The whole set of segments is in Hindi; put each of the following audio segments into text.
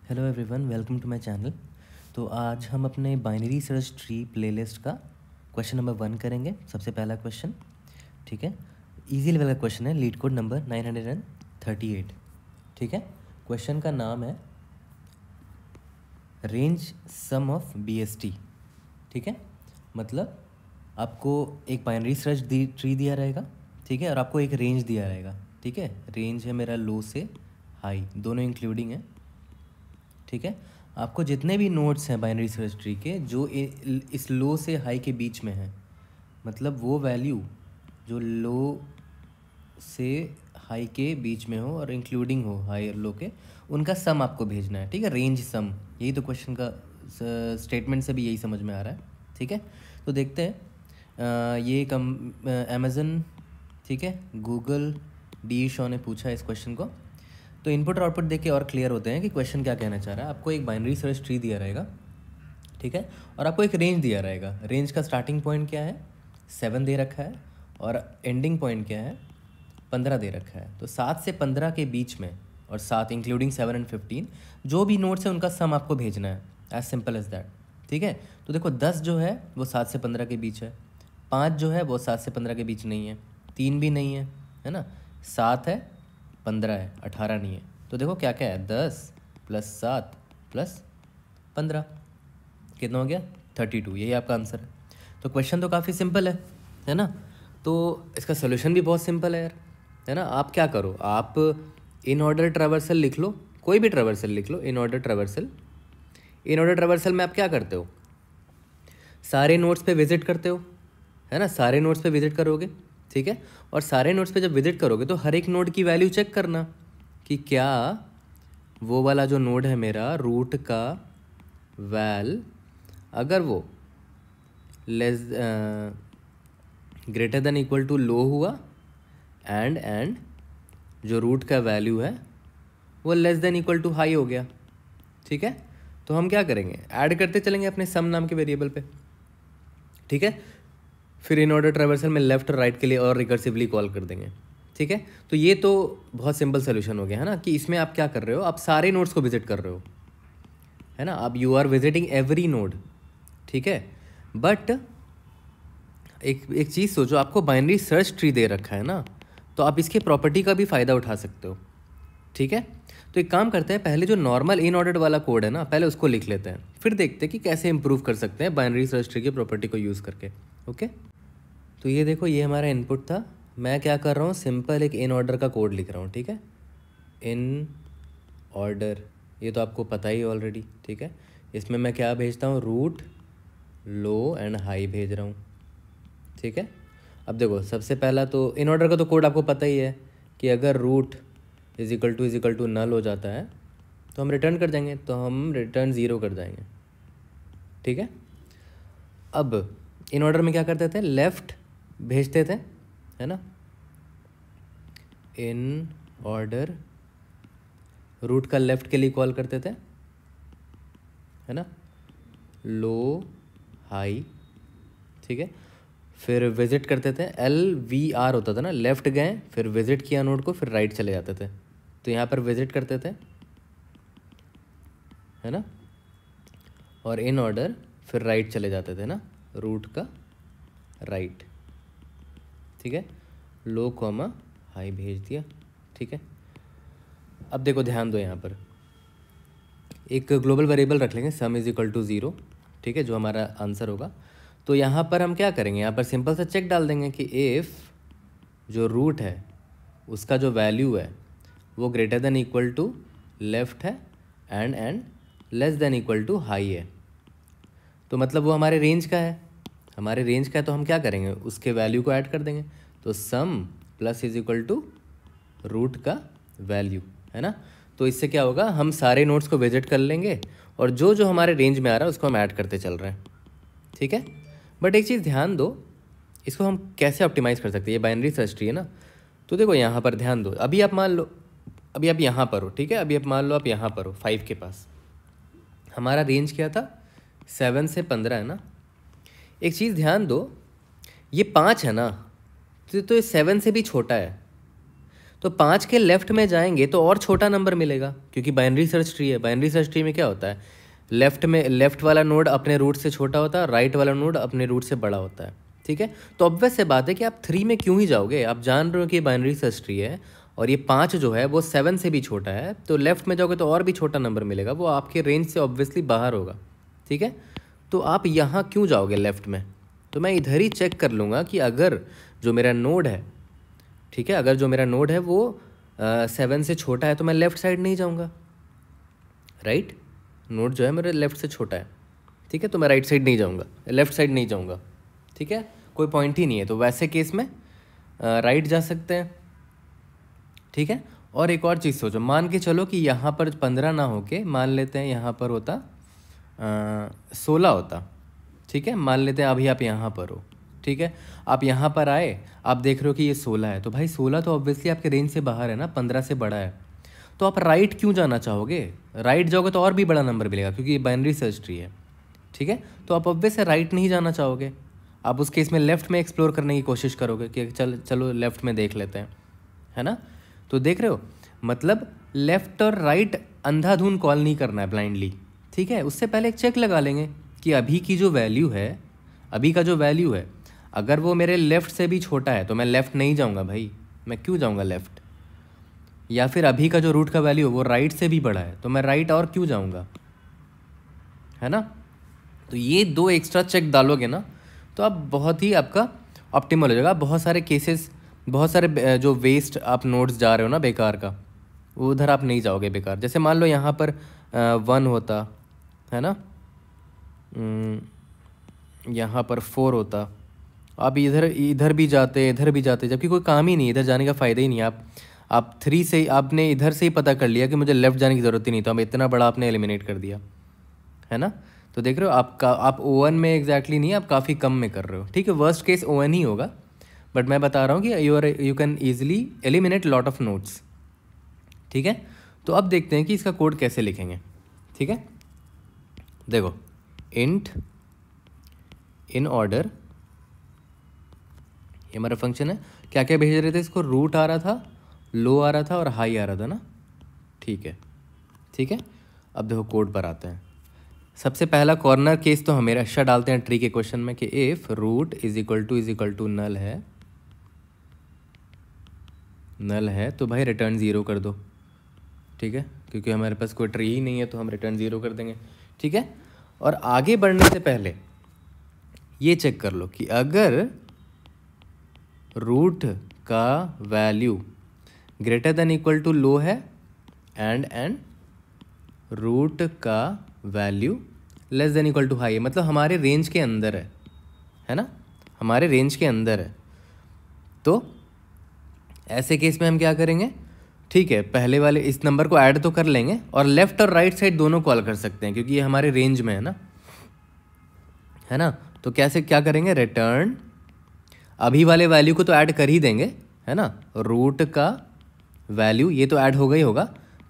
Hello everyone, welcome to my channel. तो आज हम अपने बाइनरी सर्च ट्री प्लेलिस्ट का क्वेश्चन नंबर 1 करेंगे। सबसे पहला क्वेश्चन, ठीक है, इजी लेवल का क्वेश्चन है, लीड कोड नंबर 938, ठीक है। क्वेश्चन का नाम है रेंज सम ऑफ BST, ठीक है। मतलब आपको एक बाइनरी सर्च ट्री दिया रहेगा, ठीक है, और आपको एक रेंज दिया रहेगा, ठीक है। रेंज है मेरा लो से हाई, दोनों इंक्लूडिंग है, ठीक है। आपको जितने भी नोड्स हैं बाइनरी सर्च ट्री के जो इस लो से हाई के बीच में है, मतलब वो वैल्यू जो लो से हाई के बीच में हो और इंक्लूडिंग हो हाई और लो के, उनका सम आपको भेजना है, ठीक है। रेंज सम, यही तो क्वेश्चन का स्टेटमेंट से भी यही समझ में आ रहा है, ठीक है। तो देखते हैं, ये अमेज़न, ठीक है, गूगल, डी शो ने पूछा इस क्वेश्चन को। तो इनपुट और आउटपुट देख के और क्लियर होते हैं कि क्वेश्चन क्या कहना चाह रहा है। आपको एक बाइनरी सर्च ट्री दिया रहेगा, ठीक है, और आपको एक रेंज दिया रहेगा। रेंज का स्टार्टिंग पॉइंट क्या है, 7 दे रखा है, और एंडिंग पॉइंट क्या है, 15 दे रखा है। तो 7 से 15 के बीच में, और 7 इंक्लूडिंग 7 एंड 15, जो भी नोट्स है उनका सम आपको भेजना है, एज सिंपल एज दैट, ठीक है। तो देखो 10 जो है वो 7 से 15 के बीच है, 5 जो है वो 7 से 15 के बीच नहीं है, 3 भी नहीं है ना, 7 है, 15 है, 18 नहीं है। तो देखो क्या क्या है, 10 + 7 + 15 कितना हो गया, 32। यही आपका आंसर है। तो क्वेश्चन तो काफ़ी सिंपल है ना। तो इसका सोल्यूशन भी बहुत सिंपल है यार, है ना। आप क्या करो, आप इन ऑर्डर ट्रैवर्सल लिख लो, कोई भी ट्रैवर्सल लिख लो, in order traversal. In order traversal में आप क्या करते हो, सारे नोट्स पे विजिट करते हो, है ना। सारे नोट्स पे विजिट करोगे, ठीक है। और सारे नोट्स पे जब विजिट करोगे तो हर एक नोड की वैल्यू चेक करना कि क्या वो वाला जो नोड है मेरा रूट का वैल, अगर वो less greater than equal to low हुआ, एंड जो रूट का वैल्यू है वो less than equal to high हो गया, ठीक है। तो हम क्या करेंगे, ऐड करते चलेंगे अपने सम नाम के वेरिएबल पे, ठीक है। फिर इन ऑर्डर ट्रैवर्सल में लेफ्ट और राइट के लिए और रिकर्सिवली कॉल कर देंगे, ठीक है। तो ये तो बहुत सिंपल सोल्यूशन हो गया, है ना, कि इसमें आप क्या कर रहे हो, आप सारे नोड्स को विजिट कर रहे हो, है ना। आप you are visiting every node, ठीक है। बट एक चीज़ सोचो, आपको बाइनरी सर्च ट्री दे रखा है ना, तो आप इसके प्रॉपर्टी का भी फ़ायदा उठा सकते हो, ठीक है। तो एक काम करते हैं, पहले जो नॉर्मल इन ऑर्डर वाला कोड है ना, पहले उसको लिख लेते हैं, फिर देखते हैं कि कैसे इंप्रूव कर सकते हैं बाइनरी सर्च ट्री की प्रॉपर्टी को यूज़ करके, ओके। तो ये देखो, ये हमारा इनपुट था। मैं क्या कर रहा हूँ, सिंपल एक इन ऑर्डर का कोड लिख रहा हूँ, ठीक है। इन ऑर्डर, ये तो आपको पता ही ऑलरेडी, ठीक है। इसमें मैं क्या भेजता हूँ, रूट, लो एंड हाई भेज रहा हूँ, ठीक है। अब देखो, सबसे पहला तो इन ऑर्डर का तो कोड आपको पता ही है कि अगर root is equal to null हो जाता है तो हम रिटर्न कर देंगे, तो हम रिटर्न 0 कर जाएंगे, ठीक है। अब इन ऑर्डर में क्या करते थे, लेफ़्ट भेजते थे, है ना। इन ऑर्डर रूट का लेफ़्ट के लिए कॉल करते थे, है ना, लो हाई, ठीक है। फिर विजिट करते थे, LVR होता था ना, लेफ़्ट गए, फिर विजिट किया नोड को, फिर राइट चले जाते थे। तो यहाँ पर विजिट करते थे, है ना, और इन ऑर्डर फिर राइट चले जाते थे ना, रूट का राइट, ठीक है। लो कॉमा हाई भेज दिया, ठीक है। अब देखो ध्यान दो, यहाँ पर एक ग्लोबल वेरिएबल रख लेंगे, सम इज इक्वल टू 0, ठीक है, जो हमारा आंसर होगा। तो यहाँ पर हम क्या करेंगे, यहाँ पर सिंपल सा चेक डाल देंगे कि इफ़ जो रूट है उसका जो वैल्यू है वो greater than equal to left है, and less than equal to high है, तो मतलब वो हमारे रेंज का है, हमारे रेंज का है। तो हम क्या करेंगे, उसके वैल्यू को ऐड कर देंगे। तो sum plus is equal to root का वैल्यू, है ना। तो इससे क्या होगा, हम सारे नोड्स को विजिट कर लेंगे और जो जो हमारे रेंज में आ रहा है उसको हम ऐड करते चल रहे हैं, ठीक है। बट एक चीज़ ध्यान दो, इसको हम कैसे ऑप्टिमाइज़ कर सकते हैं, ये बाइनरी सर्च ट्री है ना। तो देखो यहाँ पर ध्यान दो, अभी आप मान लो, अभी आप यहाँ पर हो, ठीक है, अभी आप मान लो आप यहाँ पर हो 5 के पास, हमारा रेंज क्या था, 7 से 15, है ना। एक चीज़ ध्यान दो, ये 5 है ना, तो ये 7 से भी छोटा है। तो 5 के लेफ्ट में जाएंगे तो और छोटा नंबर मिलेगा, क्योंकि बाइनरी सर्च ट्री है। बाइनरी सर्च ट्री में क्या होता है, लेफ्ट वाला नोड अपने रूट से छोटा होता है, राइट वाला नोड अपने रूट से बड़ा होता है, ठीक है। तो ऑब्वियस से बात है कि आप 3 में क्यों ही जाओगे, आप जान रहे हो कि बाइनरी सर्च ट्री है और ये 5 जो है वो 7 से भी छोटा है, तो लेफ्ट में जाओगे तो और भी छोटा नंबर मिलेगा, वो आपके रेंज से ऑब्वियसली बाहर होगा, ठीक है। तो आप यहाँ क्यों जाओगे लेफ्ट में, तो मैं इधर ही चेक कर लूँगा कि अगर जो मेरा नोड है, ठीक है, अगर जो मेरा नोड है वो 7 से छोटा है तो मैं लेफ़्ट साइड नहीं जाऊँगा, राइट। नोड जो है मेरे लेफ़्ट से छोटा है, ठीक है, तो मैं राइट साइड नहीं जाऊँगा, लेफ़्ट साइड नहीं जाऊँगा, ठीक है, कोई पॉइंट ही नहीं है। तो वैसे केस में राइट जा सकते हैं, ठीक है। और एक और चीज़ सोचो, मान के चलो कि यहाँ पर 15 ना होके मान लेते हैं यहाँ पर होता 16 होता, ठीक है। मान लेते हैं अभी आप यहाँ पर हो, ठीक है, आप यहाँ पर आए, आप देख रहे हो कि ये 16 है, तो भाई 16 तो ऑब्वियसली आपके रेंज से बाहर है ना, 15 से बड़ा है, तो आप राइट क्यों जाना चाहोगे, राइट जाओगे तो और भी बड़ा नंबर मिलेगा, क्योंकि ये बाइनरी सर्च ट्री है, ठीक है। तो आप ऑब्वियस है राइट नहीं जाना चाहोगे, आप उस केस में लेफ़्ट में एक्सप्लोर करने की कोशिश करोगे कि चलो लेफ़्ट में देख लेते हैं, है ना। तो देख रहे हो, मतलब लेफ़्ट और राइट अंधाधुन कॉल नहीं करना है ब्लाइंडली, ठीक है। उससे पहले एक चेक लगा लेंगे कि अभी की जो वैल्यू है, अभी का जो वैल्यू है, अगर वो मेरे लेफ़्ट से भी छोटा है तो मैं लेफ़्ट नहीं जाऊँगा भाई, मैं क्यों जाऊँगा लेफ़्ट। या फिर अभी का जो रूट का वैल्यू है वो राइट से भी बड़ा है तो मैं राइट और क्यों जाऊँगा, है ना। तो ये 2 एक्स्ट्रा चेक डालोगे ना तो आप बहुत ही आपका ऑप्टिमल हो जाएगा। बहुत सारे केसेस, बहुत सारे जो वेस्ट आप नोट्स जा रहे हो ना बेकार का, वो उधर आप नहीं जाओगे बेकार। जैसे मान लो यहाँ पर 1 होता है ना, यहाँ पर 4 होता, आप इधर भी जाते जबकि कोई काम ही नहीं, इधर जाने का फ़ायदा ही नहीं। आप 3 से आपने इधर से ही पता कर लिया कि मुझे लेफ़्ट जाने की ज़रूरत ही नहीं, तो अब इतना बड़ा आपने एलिमिनेट कर दिया, है ना। तो देख रहे हो आप O1 में एग्जैक्टली नहीं, आप काफ़ी कम में कर रहे हो, ठीक है। वर्स्ट केस O1 ही होगा, बट मैं बता रहा हूँ कि you can easily eliminate lot of notes, ठीक है। तो अब देखते हैं कि इसका कोड कैसे लिखेंगे, ठीक है। देखो, इंट इन ऑर्डर, ये हमारा फंक्शन है। क्या क्या भेज रहे थे इसको, रूट आ रहा था, लो आ रहा था और हाई आ रहा था ना, ठीक है, ठीक है। अब देखो कोड पर आते हैं। सबसे पहला कॉर्नर केस तो हमेशा डालते हैं ट्री के क्वेश्चन में कि if root is equal to null है तो भाई रिटर्न 0 कर दो, ठीक है, क्योंकि हमारे पास कोई ट्री ही नहीं है तो हम रिटर्न 0 कर देंगे, ठीक है। और आगे बढ़ने से पहले ये चेक कर लो कि अगर रूट का value greater than equal to low है एंड रूट का value less than equal to high है, मतलब हमारे रेंज के अंदर है ना, हमारे रेंज के अंदर है। तो ऐसे केस में हम क्या करेंगे, ठीक है, पहले वाले इस नंबर को ऐड तो कर लेंगे और लेफ्ट और राइट साइड दोनों कॉल कर सकते हैं क्योंकि ये हमारे रेंज में है ना। तो कैसे क्या करेंगे, रिटर्न अभी वाले वैल्यू को तो ऐड कर ही देंगे, है ना, रूट का वैल्यू ये तो ऐड होगा ही होगा,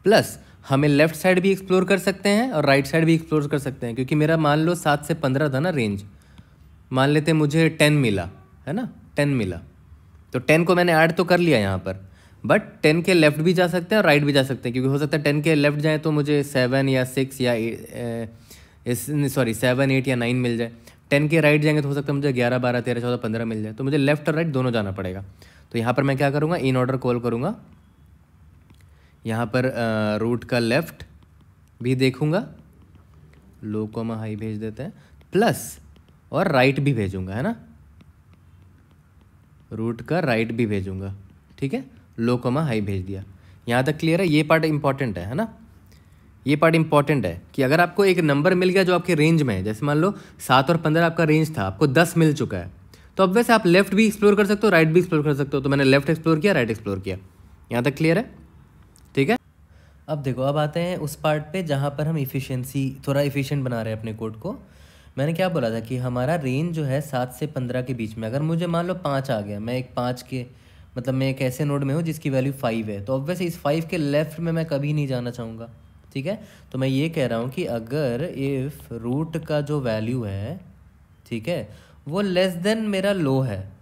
प्लस हमें लेफ्ट साइड भी एक्सप्लोर कर सकते हैं और राइट साइड भी एक्सप्लोर कर सकते हैं, क्योंकि मेरा मान लो 7 से 15 था ना रेंज, मान लेते मुझे 10 मिला, है ना, 10 मिला, तो 10 को मैंने ऐड तो कर लिया यहाँ पर, बट 10 के लेफ्ट भी जा सकते हैं और राइट भी जा सकते हैं, क्योंकि हो सकता है 10 के लेफ्ट जाए तो मुझे 7 या 6 या 7 8 या 9 मिल जाए, 10 के राइट जाएंगे तो हो सकता है मुझे 11 12 13 14 15 मिल जाए, तो मुझे लेफ्ट और राइट दोनों जाना पड़ेगा। तो यहाँ पर मैं क्या करूँगा, इन ऑर्डर कॉल करूँगा, यहाँ पर रूट का लेफ्ट भी देखूँगा, लो कॉमा हाई भेज देते हैं, प्लस और राइट भी भेजूँगा, है ना, रूट का राइट भी भेजूँगा, ठीक है, लो कॉमा हाई भेज दिया। यहाँ तक क्लियर है, ये पार्ट इंपॉर्टेंट है ना, ये पार्ट इंपॉर्टेंट है कि अगर आपको एक नंबर मिल गया जो आपके रेंज में है, जैसे मान लो 7 और 15 आपका रेंज था, आपको 10 मिल चुका है, तो अब वैसे आप लेफ्ट भी एक्सप्लोर कर सकते हो, राइट भी एक्सप्लोर कर सकते हो, तो मैंने लेफ्ट एक्सप्लोर किया, राइट एक्सप्लोर किया। यहाँ तक क्लियर है, ठीक है। अब देखो, अब आते हैं उस पार्ट पे जहाँ पर हम थोड़ा इफ़िशिएंट बना रहे हैं अपने कोड को। मैंने क्या बोला था कि हमारा रेंज जो है 7 से 15 के बीच में, अगर मुझे मान लो 5 आ गया, मैं एक ऐसे नोड में हूँ जिसकी वैल्यू 5 है, तो ऑब्वियसली इस 5 के लेफ्ट में मैं कभी नहीं जाना चाहूँगा, ठीक है। तो मैं ये कह रहा हूँ कि अगर इफ़ रूट का जो वैल्यू है, ठीक है, वो लेस देन मेरा लो है,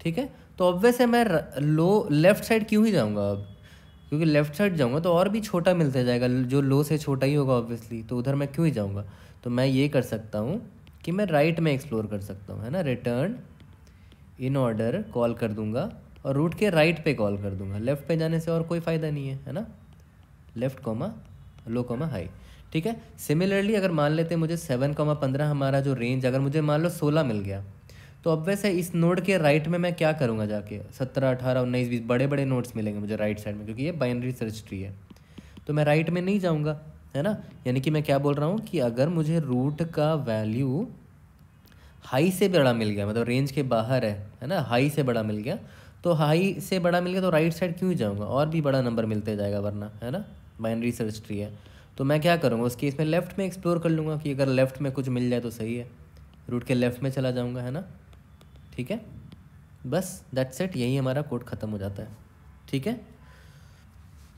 ठीक है, तो ऑब्वियस है मैं लेफ़्ट साइड क्यों ही जाऊँगा अब, क्योंकि लेफ़्ट साइड जाऊँगा तो और भी छोटा मिलता जाएगा, जो लो से छोटा ही होगा ऑब्वियसली, तो उधर मैं क्यों ही जाऊँगा। तो मैं ये कर सकता हूँ कि मैं राइट में एक्सप्लोर कर सकता हूँ, है ना। रिटर्न इन ऑर्डर कॉल कर दूंगा और रूट के राइट पे कॉल कर दूंगा। लेफ़्ट पे जाने से और कोई फ़ायदा नहीं है ना। लेफ़्ट कॉमा लो कॉमा हाई, ठीक है। सिमिलरली अगर मान लेते हैं मुझे 7,15 हमारा जो रेंज, अगर मुझे मान लो 16 मिल गया, तो ऑब्वियस है इस नोड के राइट में मैं क्या करूँगा जाके, 17, 18, 19, 20 बड़े बड़े नोड्स मिलेंगे मुझे राइट साइड में, क्योंकि ये बाइनरी सर्च ट्री है। तो मैं राइट में नहीं जाऊँगा, है ना। यानी कि मैं क्या बोल रहा हूँ कि अगर मुझे रूट का वैल्यू हाई से बड़ा मिल गया, मतलब रेंज के बाहर है ना, हाई से बड़ा मिल गया, तो हाई से बड़ा मिल गया तो राइट साइड क्यों ही जाऊँगा, और भी बड़ा नंबर मिलते जाएगा वरना, है ना। बाइनरी सर्च ट्री है, तो मैं क्या करूँगा उस केस में लेफ़्ट में एक्सप्लोर कर लूँगा कि अगर लेफ़्ट में कुछ मिल जाए तो सही है, रूट के लेफ़्ट में चला जाऊँगा, है ना। ठीक है, बस दैट्स इट, यही हमारा कोड ख़त्म हो जाता है। ठीक है,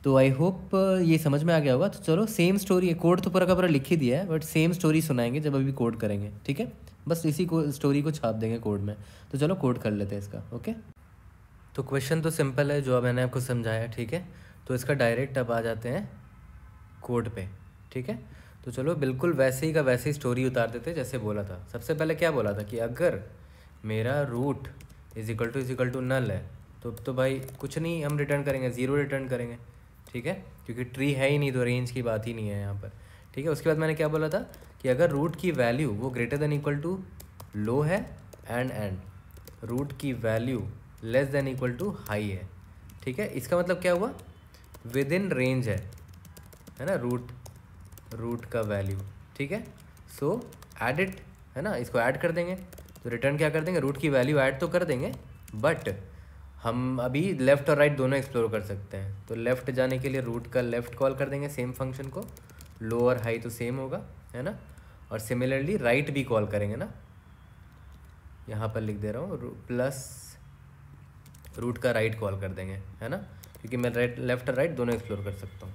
तो आई होप ये समझ में आ गया होगा। तो चलो सेम स्टोरी है, कोड तो पूरा का पूरा लिख ही दिया है, बट सेम स्टोरी सुनाएंगे जब अभी कोड करेंगे। ठीक है, बस इसी को स्टोरी को छाप देंगे कोड में। तो चलो कोड कर लेते हैं इसका। ओके, तो क्वेश्चन तो सिंपल है जो अब मैंने आपको समझाया। ठीक है, तो इसका डायरेक्ट अब आ जाते हैं कोड पे। ठीक है, तो चलो बिल्कुल वैसे ही का वैसे ही स्टोरी उतार देते हैं जैसे बोला था। सबसे पहले क्या बोला था कि अगर मेरा root is equal to null है तो भाई कुछ नहीं हम रिटर्न करेंगे, 0 रिटर्न करेंगे। ठीक है, क्योंकि ट्री है ही नहीं तो रेंज की बात ही नहीं है यहाँ पर। ठीक है, उसके बाद मैंने क्या बोला था कि अगर रूट की वैल्यू वो greater than equal to low है एंड रूट की value less than equal to high है। ठीक है, इसका मतलब क्या हुआ, विद इन रेंज है ना रूट का वैल्यू। ठीक है, सो ऐड इट, है ना, इसको ऐड कर देंगे। तो रिटर्न क्या कर देंगे, रूट की वैल्यू ऐड तो कर देंगे, बट हम अभी लेफ़्ट और राइट दोनों एक्सप्लोर कर सकते हैं। तो लेफ़्ट जाने के लिए रूट का लेफ़्ट कॉल कर देंगे सेम फंक्शन को, लो और हाई तो सेम होगा, है ना। और सिमिलरली राइट भी कॉल करेंगे ना, यहाँ पर लिख दे रहा हूँ प्लस रूट का राइट कॉल कर देंगे, है ना, क्योंकि मैं लेफ़्ट और राइट दोनों एक्सप्लोर कर सकता हूँ।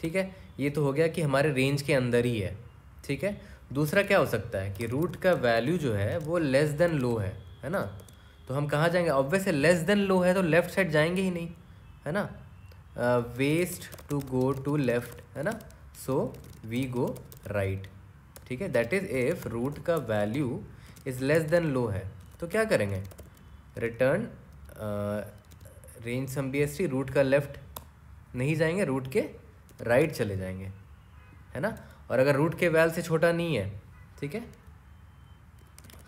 ठीक है, ये तो हो गया कि हमारे रेंज के अंदर ही है। ठीक है, दूसरा क्या हो सकता है कि रूट का वैल्यू जो है वो लेस देन लो है ना। तो हम कहाँ जाएंगे, ऑब्वियस है लेस देन लो है तो लेफ़्ट साइड जाएंगे ही नहीं, है ना। Waste to go to left, है ना, सो वी गो राइट। ठीक है, दैट इज़ इफ़ रूट का value is less than low है तो क्या करेंगे, return range sum BST, root का लेफ़्ट नहीं जाएंगे, रूट के राइट चले जाएंगे, है ना। और अगर रूट के वैल से छोटा नहीं है, ठीक है,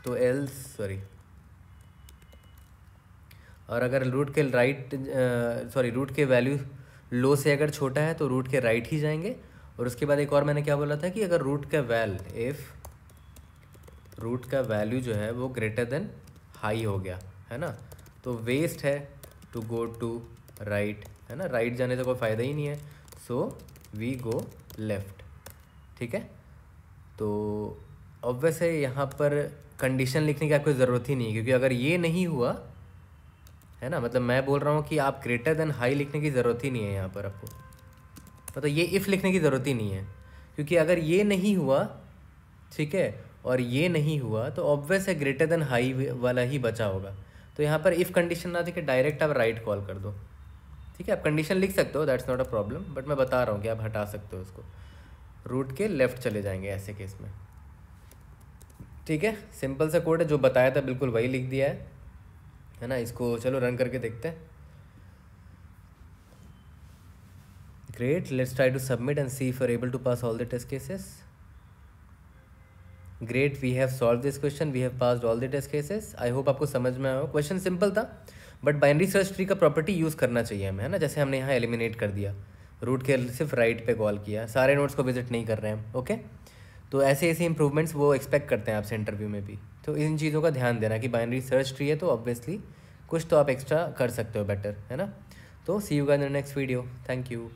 तो और अगर रूट के रूट के वैल्यू लो से अगर छोटा है तो रूट के राइट ही जाएंगे। और उसके बाद एक और मैंने क्या बोला था कि अगर रूट का रूट का वैल्यू जो है वो ग्रेटर देन हाई हो गया, है ना, तो वेस्ट है टू गो टू राइट, है ना, राइट जाने से कोई फ़ायदा ही नहीं है, सो वी गो लेफ़्ट। ठीक है, तो ऑब्वियस है यहाँ पर कंडीशन लिखने की आपको ज़रूरत ही नहीं है, क्योंकि अगर ये नहीं हुआ, है ना, मतलब मैं बोल रहा हूँ कि आप ग्रेटर देन हाई लिखने की ज़रूरत ही नहीं है यहाँ पर आपको, मतलब ये इफ़ लिखने की ज़रूरत ही नहीं है, क्योंकि अगर ये नहीं हुआ, ठीक है, और ये नहीं हुआ तो ऑब्वियस है ग्रेटर देन हाई वाला ही बचा होगा। तो यहाँ पर इफ़ कंडीशन ना दे के डायरेक्ट आप राइट कॉल कर दो। ठीक है, आप कंडीशन लिख सकते हो, that's not a problem, but मैं बता रहा हूँ कि आप हटा सकते हो उसको, रूट के लेफ़्ट चले जाएंगे ऐसे केस में। ठीक है, सिंपल सा कोड है, जो बताया था बिल्कुल वही लिख दिया है ना। इसको चलो रन करके देखते हैं। Great, let's try to submit and see if you are able to pass all the test cases. Great, we have solve this question, we have passed all the test cases. I hope आपको समझ में आया। क्वेश्चन सिंपल था, बट बाइनरी सर्च ट्री का प्रॉपर्टी यूज़ करना चाहिए हमें, है ना, जैसे हमने यहाँ एलिमिनेट कर दिया, रूट के सिर्फ राइट पे कॉल किया, सारे नोट्स को विजिट नहीं कर रहे हैं हम। ओके, तो ऐसे ऐसे इंप्रूवमेंट्स वो एक्सपेक्ट करते हैं आपसे इंटरव्यू में भी। तो इन चीज़ों का ध्यान देना कि बाइनरी सर्च ट्री है तो ऑब्वियसली कुछ तो आप एक्स्ट्रा कर सकते हो बेटर, है ना। तो see you guys in the next video, thank you.